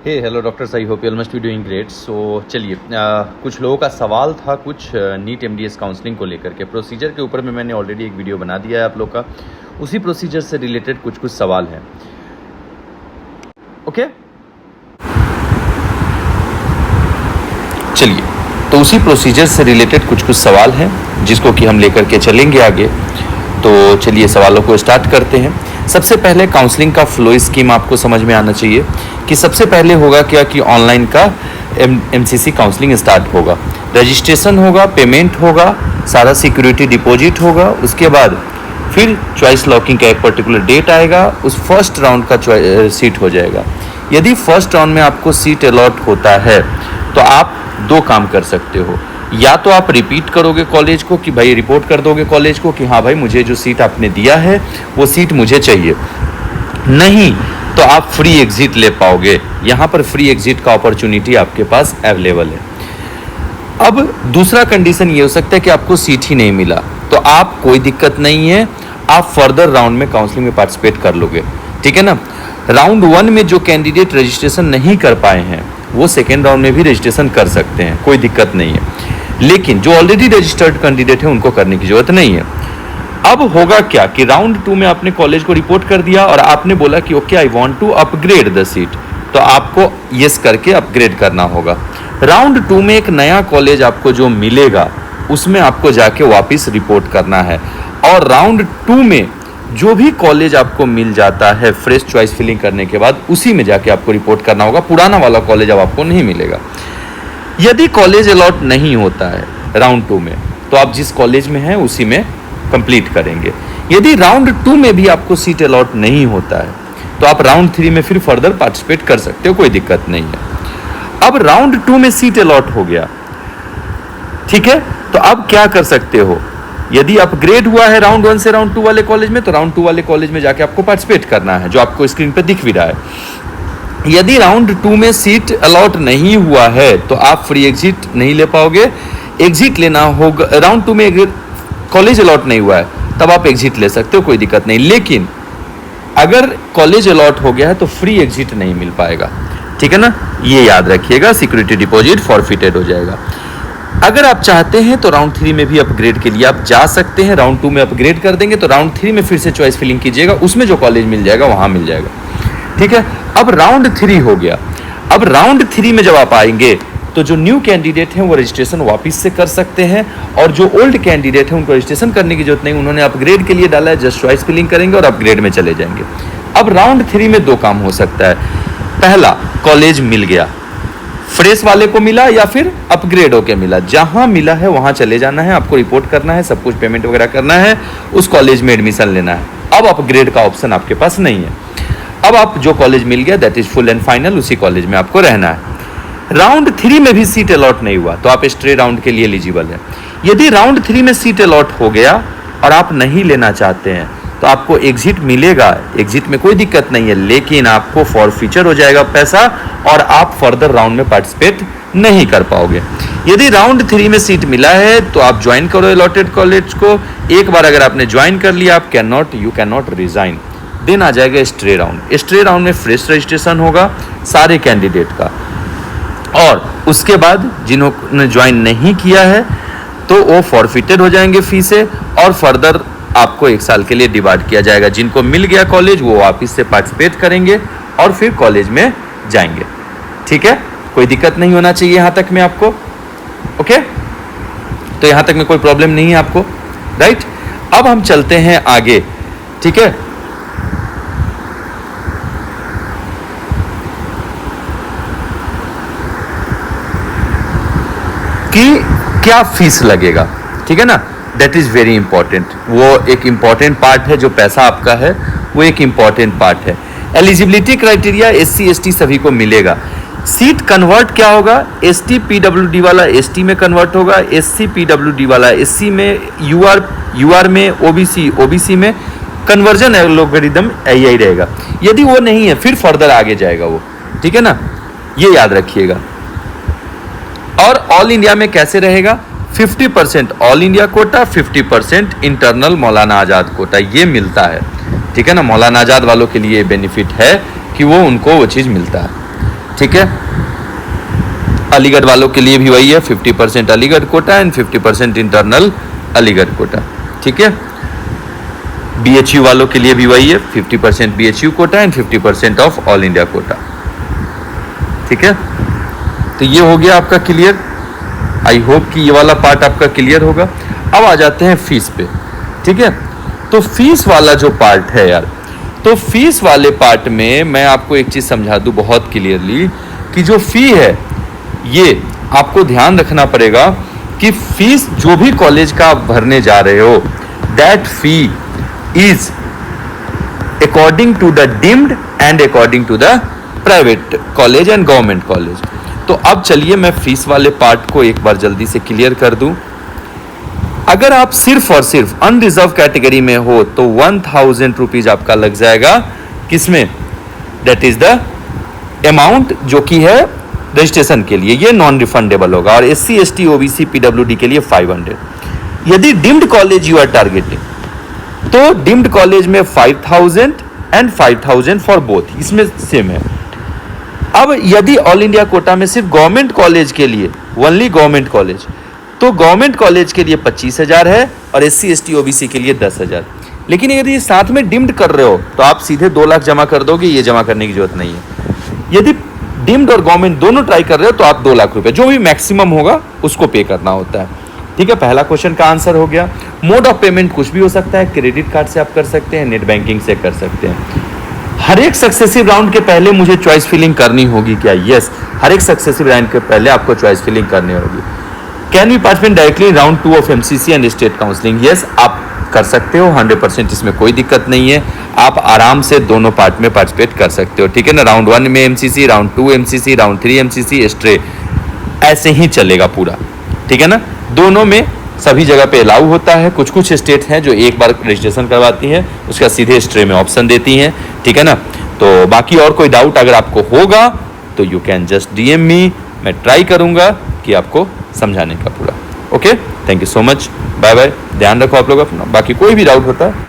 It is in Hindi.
Hey hello doctors, I hope you all must be doing great. So चलिए, कुछ लोगों का सवाल था कुछ नीट एमडीएस काउंसलिंग को लेकर के प्रोसीजर के ऊपर में मैंने ऑलरेडी एक वीडियो बना दिया है आप लोग का। उसी प्रोसीजर से रिलेटेड कुछ सवाल हैं। ओके, चलिए, तो उसी प्रोसीजर से रिलेटेड कुछ सवाल हैं जिसको कि हम लेकर के चलेंगे आगे। तो चलिए सवालों को स्टार्ट करते हैं। सबसे पहले काउंसलिंग का फ्लो स्कीम आपको समझ में आना चाहिए कि सबसे पहले होगा क्या कि ऑनलाइन का एमसीसी काउंसलिंग स्टार्ट होगा, रजिस्ट्रेशन होगा, पेमेंट होगा, सारा सिक्योरिटी डिपॉजिट होगा। उसके बाद फिर चॉइस लॉकिंग का एक पर्टिकुलर डेट आएगा, उस फर्स्ट राउंड का सीट हो जाएगा। यदि फर्स्ट राउंड में आपको सीट अलॉट होता है तो आप दो काम कर सकते हो। या तो आप रिपीट करोगे कॉलेज को कि भाई रिपोर्ट कर दोगे कॉलेज को कि हाँ भाई मुझे जो सीट आपने दिया है वो सीट मुझे चाहिए, नहीं तो आप फ्री एग्जिट ले पाओगे। यहाँ पर फ्री एग्जिट का अपॉर्चुनिटी आपके पास अवेलेबल है। अब दूसरा कंडीशन ये हो सकता है कि आपको सीट ही नहीं मिला, तो आप कोई दिक्कत नहीं है, आप फर्दर राउंड में काउंसलिंग में पार्टिसिपेट कर लोगे, ठीक है ना। राउंड 1 में जो कैंडिडेट रजिस्ट्रेशन नहीं कर पाए हैं वो सेकेंड राउंड में भी रजिस्ट्रेशन कर सकते हैं, कोई दिक्कत नहीं है। लेकिन जो ऑलरेडी रजिस्टर्ड कैंडिडेट है उनको करने की जरूरत नहीं है। अब होगा क्या कि राउंड 2 में आपने कॉलेज को रिपोर्ट कर दिया और आपने बोला कि okay I want to upgrade the seat, तो आपको यस करके अपग्रेड करना होगा। राउंड 2 में एक नया कॉलेज आपको जो मिलेगा उसमें आपको जाके वापस रिपोर्ट करना है। और राउंड 2 में जो भी कॉलेज आपको मिल जाता है फ्रेश चॉइस फिलिंग करने के बाद, उसी में जाके आपको रिपोर्ट करना होगा। पुराना वाला कॉलेज अब आपको नहीं मिलेगा। यदि कॉलेज अलॉट नहीं होता है राउंड 2 में तो आप जिस कॉलेज में हैं उसी में कंप्लीट करेंगे। यदि राउंड 2 में भी आपको सीट अलॉट नहीं होता है तो आप राउंड 3 में फिर फर्दर पार्टिसिपेट कर सकते हो, कोई दिक्कत नहीं है। अब राउंड 2 में सीट अलॉट हो गया, ठीक है, तो अब क्या कर सकते हो। यदि अपग्रेड हुआ है राउंड 1 से राउंड 2 वाले कॉलेज में तो राउंड 2 वाले कॉलेज में जाके आपको पार्टिसिपेट करना है, जो आपको स्क्रीन पे दिख भी रहा है। यदि राउंड 2 में सीट अलॉट नहीं हुआ है तो आप फ्री एग्जिट नहीं ले पाओगे, एग्जिट लेना होगा। राउंड 2 में कॉलेज अलॉट नहीं हुआ है तब आप एग्जिट ले सकते हो, कोई दिक्कत नहीं। लेकिन अगर कॉलेज अलॉट हो गया है तो फ्री एग्जिट नहीं मिल पाएगा, ठीक है ना, ये याद रखिएगा। सिक्योरिटी डिपॉजिट फॉरफिटेड हो जाएगा। अगर आप चाहते हैं तो राउंड 3 में भी अपग्रेड के लिए आप जा सकते हैं। राउंड 2 में अपग्रेड कर देंगे तो राउंड 3 में फिर से चॉइस फिलिंग कीजिएगा, उसमें जो कॉलेज मिल जाएगा वहां मिल जाएगा, ठीक है। अब राउंड 3 हो गया। अब राउंड 3 में जब आप आएंगे तो जो न्यू कैंडिडेट हैं वो रजिस्ट्रेशन वापस से कर सकते हैं, और जो ओल्ड कैंडिडेट हैं उनको रजिस्ट्रेशन करने की जरूरत नहीं, उन्होंने अपग्रेड के लिए डाला है, जस्ट चॉइस फिलिंग करेंगे और अपग्रेड में चले जाएंगे। अब राउंड 3 में दो काम हो सकता है। पहला, कॉलेज मिल गया, फ्रेश वाले को मिला या फिर अपग्रेड होके मिला, जहां मिला है वहां चले जाना है, आपको रिपोर्ट करना है, सब कुछ पेमेंट वगैरह करना है, उस कॉलेज में एडमिशन लेना है। अब अपग्रेड का ऑप्शन आपके पास नहीं है। अब आप जो कॉलेज मिल गया that is full and final, उसी कॉलेज में आपको रहना है। राउंड 3 में भी सीट अलॉट नहीं हुआ तो आप स्ट्रे राउंड के लिए एलिजिबल है। यदि राउंड 3 में सीट अलॉट हो गया और आप नहीं लेना चाहते हैं तो आपको एग्जिट मिलेगा, एग्जिट में कोई दिक्कत नहीं है, लेकिन आपको फॉरफीचर हो जाएगा पैसा और आप फर्दर राउंड में पार्टिसिपेट नहीं कर पाओगे। यदि राउंड 3 में सीट मिला है तो आप ज्वाइन करो अलॉटेड कॉलेज को। एक बार अगर आपने ज्वाइन कर लिया आप you can not resign. Then आ जाएगा स्ट्रे राउंड। स्ट्रे राउंड में फ्रेश रजिस्ट्रेशन होगा सारे कैंडिडेट का, और उसके बाद जिन्होंने ज्वाइन नहीं किया है तो वो फॉरफिटेड हो जाएंगे फी से, और फर्दर आपको 1 साल के लिए डिवाइड किया जाएगा। जिनको मिल गया कॉलेज वो वापस से पार्टिसिपेट करेंगे और फिर कॉलेज में जाएंगे, ठीक है। कोई दिक्कत नहीं होना चाहिए यहाँ तक में आपको, ओके। तो यहाँ तक में कोई प्रॉब्लम नहीं है आपको, राइट। अब हम चलते हैं आगे, ठीक है। कि क्या फीस लगेगा, ठीक है ना, दैट इज वेरी इंपॉर्टेंट। वो एक इंपॉर्टेंट पार्ट है, जो पैसा आपका है वो एक इंपॉर्टेंट पार्ट है। एलिजिबिलिटी क्राइटेरिया SC ST सभी को मिलेगा। सीट कन्वर्ट क्या होगा, ST PWD वाला ST में कन्वर्ट होगा, SC PWD वाला SC में, UR में, OBC में कन्वर्जन एल्गोरिदम यही रहेगा। यदि वो नहीं है फिर फर्दर आगे जाएगा वो, ठीक है ना, ये याद रखिएगा। और ऑल इंडिया में कैसे रहेगा, 50% ऑल इंडिया कोटा, 50% इंटरनल मौलाना आज़ाद कोटा, ये मिलता है, ठीक है ना। मौलाना आज़ाद वालों के लिए बेनिफिट है कि वो उनको वो चीज़ मिलता है। ठीक है। अलीगढ़ वालों के लिए भी वही है, 50% अलीगढ़ कोटा एंड 50% इंटरनल अलीगढ़ कोटा, ठीक है। BHU वालों के लिए भी वही है, 50% BHU quota and 50% of all India quota, ठीक है। तो ये हो गया आपका क्लियर। आई होप कि ये वाला पार्ट आपका क्लियर होगा। अब आ जाते हैं फीस पे, ठीक है। तो फीस वाला जो पार्ट है यार, तो फीस वाले पार्ट में मैं आपको एक चीज समझा दूं बहुत क्लियरली कि जो फी है ये आपको ध्यान रखना पड़ेगा कि फीस जो भी कॉलेज का आप भरने जा रहे हो, that fee is according to the deemed and according to the private college and government college. तो अब चलिए मैं फीस वाले पार्ट को एक बार जल्दी से क्लियर कर दूं। अगर आप सिर्फ और सिर्फ अनरिजर्व कैटेगरी में हो तो 1000 रुपीज आपका लग जाएगा, किसमें, दैट इज द अमाउंट जो कि है रजिस्ट्रेशन के लिए, ये नॉन रिफंडेबल होगा। और SC ST OBC PWD के लिए 500। यदि deemed college you are targeting तो डिम्ड कॉलेज में 5000 एंड 5000 फॉर बोथ, इसमें सेम है। अब यदि ऑल इंडिया कोटा में सिर्फ गवर्नमेंट कॉलेज के लिए, ओनली गवर्नमेंट कॉलेज, तो गवर्नमेंट कॉलेज के लिए 25,000 है और SC ST OBC के लिए 10,000। लेकिन यदि साथ में डिम्ड कर रहे हो तो आप सीधे 2 लाख जमा कर दोगे, ये जमा करने की जरूरत नहीं है। यदि डिम्ड और गवर्नमेंट दोनों ट्राई कर रहे हो तो आप 2 लाख रुपए जो भी मैक्सिमम होगा उसको पे करना होता है, ठीक है। पहला क्वेश्चन का आंसर हो गया। मोड ऑफ पेमेंट कुछ भी हो सकता है, क्रेडिट कार्ड से आप कर सकते हैं, नेट बैंकिंग से कर सकते हैं। हर एक सक्सेसिव राउंड के पहले मुझे चॉइस फिलिंग करनी होगी क्या? यस, हर एक सक्सेसिव राउंड के पहले आपको चॉइस फिलिंग करनी होगी। Can we participate directly round 2 of MCC and state counselling? Yes, आप कर सकते हो 100%, इसमें कोई दिक्कत नहीं है। आप आराम से दोनों पार्ट में पार्टिसिपेट कर सकते हो, ठीक है ना। राउंड 1 में MCC, round 2 MCC, round 3 MCC, stray, ऐसे ही चलेगा पूरा, ठीक है ना। दोनों में सभी जगह पे अलाउ होता है। कुछ कुछ स्टेट हैं जो एक बार रजिस्ट्रेशन करवाती हैं उसका सीधे स्ट्रे में ऑप्शन देती हैं, ठीक है ना। तो बाकी और कोई डाउट अगर आपको होगा तो you can just DM me, मैं ट्राई करूंगा कि आपको समझाने का पूरा। Okay, thank you so much, bye bye, ध्यान रखो आप लोग अपना। बाकी कोई भी डाउट होता है